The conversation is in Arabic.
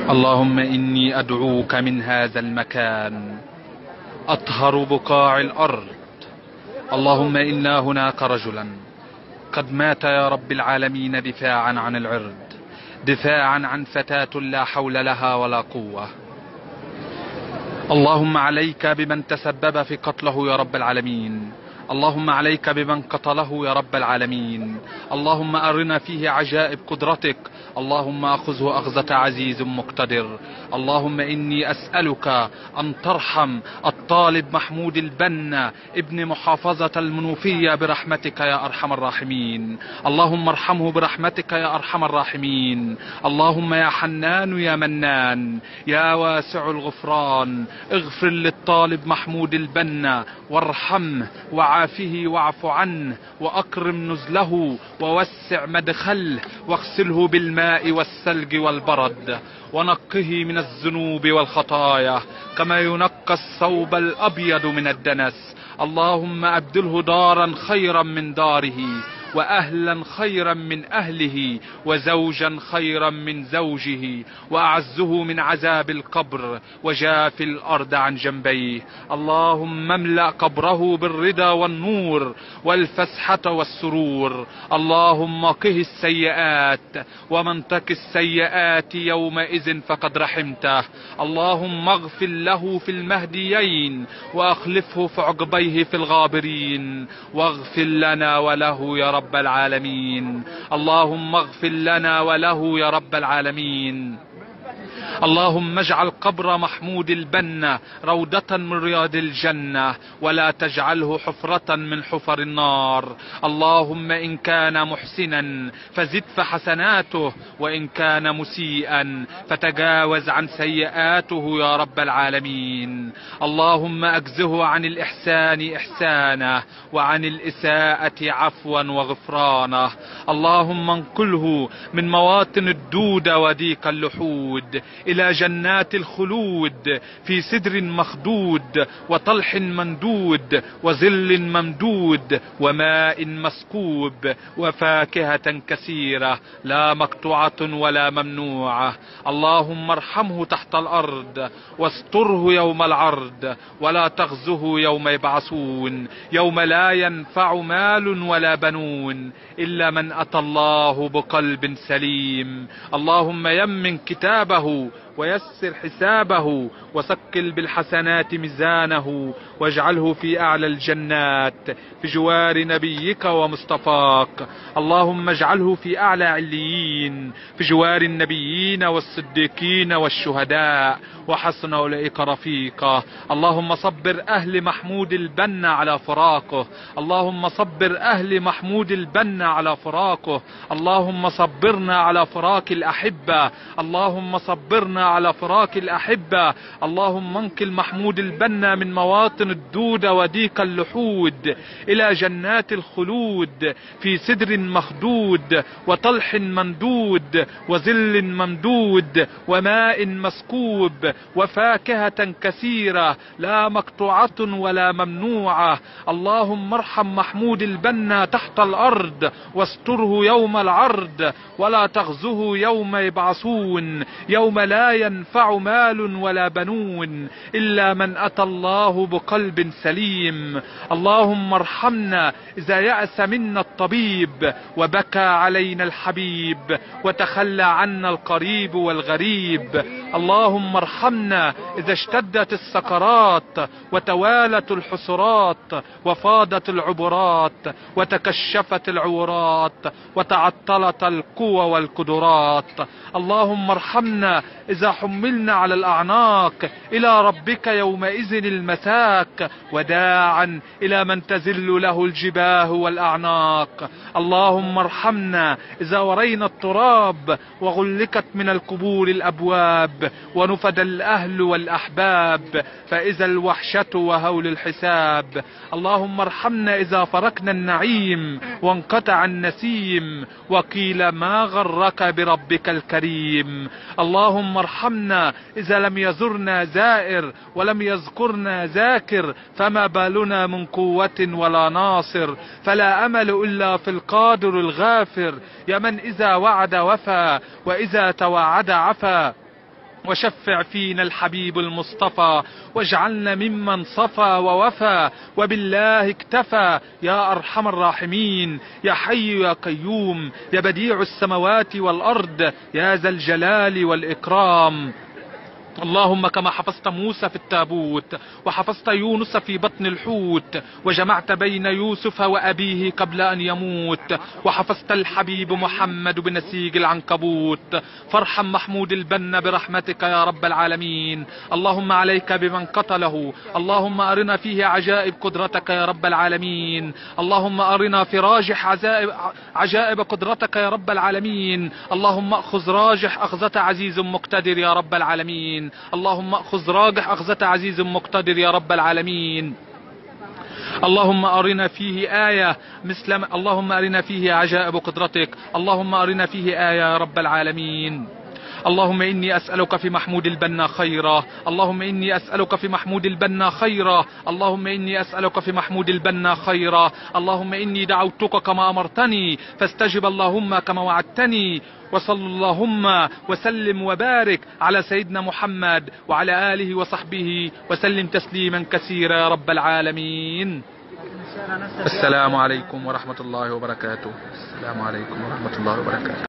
اللهم إني أدعوك من هذا المكان أطهر بقاع الأرض. اللهم إنا هناك رجلا قد مات يا رب العالمين دفاعا عن العرض، دفاعا عن فتاة لا حول لها ولا قوة. اللهم عليك بمن تسبب في قتله يا رب العالمين، اللهم عليك بمن قتله يا رب العالمين. اللهم أرنا فيه عجائب قدرتك، اللهم أخذه أخذة عزيز مقتدر. اللهم إني أسألك أن ترحم الطالب محمود البنا ابن محافظة المنوفية برحمتك يا أرحم الراحمين. اللهم ارحمه برحمتك يا أرحم الراحمين. اللهم يا حنان يا منان يا واسع الغفران، اغفر للطالب محمود البنا وارحمه وعافه واعف عنه وأكرم نزله ووسع مدخله واغسله بالماء والثلج والبرد ونقه من الذنوب والخطايا كما ينقى الثوب الأبيض من الدنس. اللهم أبدله دارا خيرا من داره، وأهلا خيرا من أهله، وزوجا خيرا من زوجه، وأعزه من عذاب القبر وجاف الأرض عن جنبيه. اللهم املأ قبره بالرضا والنور والفسحة والسرور. اللهم قه السيئات، ومن تق السيئات يومئذ فقد رحمته. اللهم اغفر له في المهديين وأخلفه في عقبيه في الغابرين، واغفر لنا وله يا رب العالمين. اللهم اغفر لنا وله يا رب العالمين. اللهم اجعل قبر محمود البنا روضة من رياض الجنة، ولا تجعله حفرة من حفر النار. اللهم إن كان محسنا فزد في حسناته، وإن كان مسيئا فتجاوز عن سيئاته يا رب العالمين. اللهم أجزه عن الإحسان إحسانه، وعن الإساءة عفوا وغفرانه. اللهم انقله من مواطن الدود وضيق اللحود إلى جنات الخلود في سدر مخدود وطلح مندود وظل ممدود وماء مسكوب وفاكهة كثيرة لا مقطوعة ولا ممنوعة. اللهم ارحمه تحت الأرض واستره يوم العرض، ولا تخزه يوم يبعثون، يوم لا ينفع مال ولا بنون إلا من أتى الله بقلب سليم. اللهم يمن كتابه ويسر حسابه وثقل بالحسنات ميزانه، واجعله في أعلى الجنات في جوار نبيك ومصطفاك. اللهم اجعله في أعلى عليين في جوار النبيين والصديقين والشهداء، وحسن أولئك رفيقا. اللهم صبر أهل محمود البنا على فراقه، اللهم صبر أهل محمود البنا على فراقه. اللهم صبرنا على فراق الأحبة، اللهم صبرنا على فراق الأحبة. اللهم انقل محمود البنا من مواطن الدود وضيق اللحود إلى جنات الخلود في سدر مخدود وطلح ممدود وظل ممدود وماء مسكوب وفاكهة كثيرة لا مقطوعة ولا ممنوعة. اللهم ارحم محمود البنا تحت الأرض واستره يوم العرض، ولا تخزه يوم يبعثون، يوم لا ينفع مال ولا بنون إلا من أتى الله بقلب سليم. اللهم ارحمنا إذا يأس منا الطبيب وبكى علينا الحبيب وتخلى عنا القريب والغريب. اللهم ارحمنا إذا اشتدت السكرات وتوالت الحسرات وفاضت العبرات وتكشفت العورات وتعطلت القوى والقدرات. اللهم ارحمنا إذا حملنا على الأعناق إلى ربك يومئذ المساك، وداعا إلى من تزل له الجباه والأعناق. اللهم ارحمنا إذا ورينا التراب وغلقت من القبور الأبواب ونفد الأهل والأحباب، فإذا الوحشة وهول الحساب. اللهم ارحمنا إذا فرقنا النعيم وانقطع النسيم وقيل ما غرك بربك الكريم. اللهم ارحمنا إذا لم يزرنا زائر ولم يذكرنا ذاكر، فما بالنا من قوة ولا ناصر، فلا أمل إلا في القادر الغافر، يا من إذا وعد وفى وإذا توعد عفا. وشفع فينا الحبيب المصطفى، واجعلنا ممن صفى ووفى وبالله اكتفى، يا أرحم الراحمين، يا حي يا قيوم، يا بديع السماوات والأرض، يا ذا الجلال والإكرام. اللهم كما حفظت موسى في التابوت، وحفظت يونس في بطن الحوت، وجمعت بين يوسف وأبيه قبل أن يموت، وحفظت الحبيب محمد بنسيج العنكبوت، فارحم محمود البنا برحمتك يا رب العالمين. اللهم عليك بمن قتله، اللهم أرنا فيه عجائب قدرتك يا رب العالمين. اللهم أرنا في راجح عجائب قدرتك يا رب العالمين. اللهم أخذ راجح أخذة عزيز مقتدر يا رب العالمين. اللهم أخذ راجح أخذة عزيز مقتدر يا رب العالمين. اللهم أرنا فيه آية اللهم أرنا فيه عجائب قدرتك، اللهم أرنا فيه آية يا رب العالمين. اللهم إني أسألك في محمود البنا خيرا، اللهم إني أسألك في محمود البنا خيرا، اللهم إني أسألك في محمود البنا خيرا. اللهم إني دعوتك كما أمرتني فاستجب اللهم كما وعدتني. وصل اللهم وسلم وبارك على سيدنا محمد وعلى آله وصحبه وسلم تسليما كثيرا يا رب العالمين. السلام عليكم ورحمة الله وبركاته. السلام عليكم ورحمة الله وبركاته.